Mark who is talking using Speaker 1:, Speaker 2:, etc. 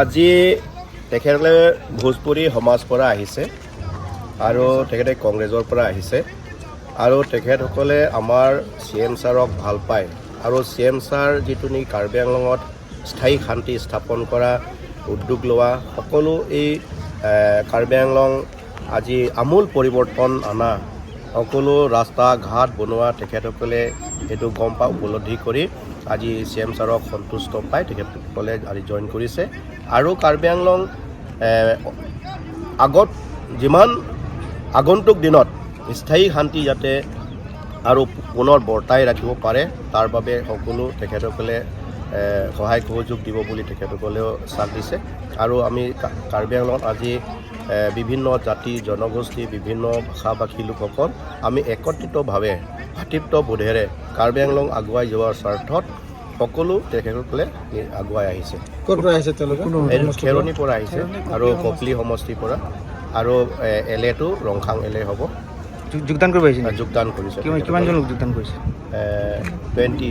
Speaker 1: আজি তেখেতসকলে ভোজপুৰী সমাজ পৰা আহিছে আৰু তেখেতে কংগ্ৰেছৰ পৰা আহিছে আৰু তেখেতসকলে আমাৰ CM ছাৰক ভাল পায় আৰু CM ছাৰ যিটো নেকি কাৰ্বি আংলঙত স্থায়ী শান্তি স্থাপন কৰা উদ্যোগ লোৱা সকলো এই কাৰ্বি আংলং আজি আমূল পৰিৱৰ্তন অনা সকলো ৰাস্তা ঘাট বনোৱা তেখেতসকলে এইটো গম পা উপলব্ধি কৰি আজি CM ছাৰক সন্তুষ্ট পাই তেখেতসকলে আজি জইন কৰিছে আৰু কাৰ্বি আংলং আগত যিমান আগন্তুক দিনত স্থায়ী শান্তি যাতে আৰু পুনৰ বৰ্তাই ৰাখিব পাৰে তাৰ বাবে সকলো তেখেতসকলে সহায় সহযোগ দিব বুলি তেখেতসকলেও চাপ দিছে আৰু আমি কাৰ্বি আংলঙত আজি বিভিন্ন জাতি জনগোষ্ঠী বিভিন্ন ভাষা ভাষী লোকসকল আমি একত্ৰিতভাৱে ভাতৃত্ববোধেৰে কাৰ্বি আংলং আগুৱাই যোৱাৰ স্বাৰ্থত সকলো তেখেতসকলে আগুৱাই আহিছে।
Speaker 2: ক'ৰ পৰা আহিছে তেওঁলোকে?
Speaker 1: খেৰণিৰ পৰা আহিছে আৰু কপলি সমষ্টিৰ পৰা আৰু LA-টো ৰংখাং LA হ'ব।
Speaker 2: যোগদান কৰিব আহিছে?
Speaker 1: যোগদান কৰিছে।
Speaker 2: কিমানজন লোক যোগদান কৰিছে?
Speaker 1: 20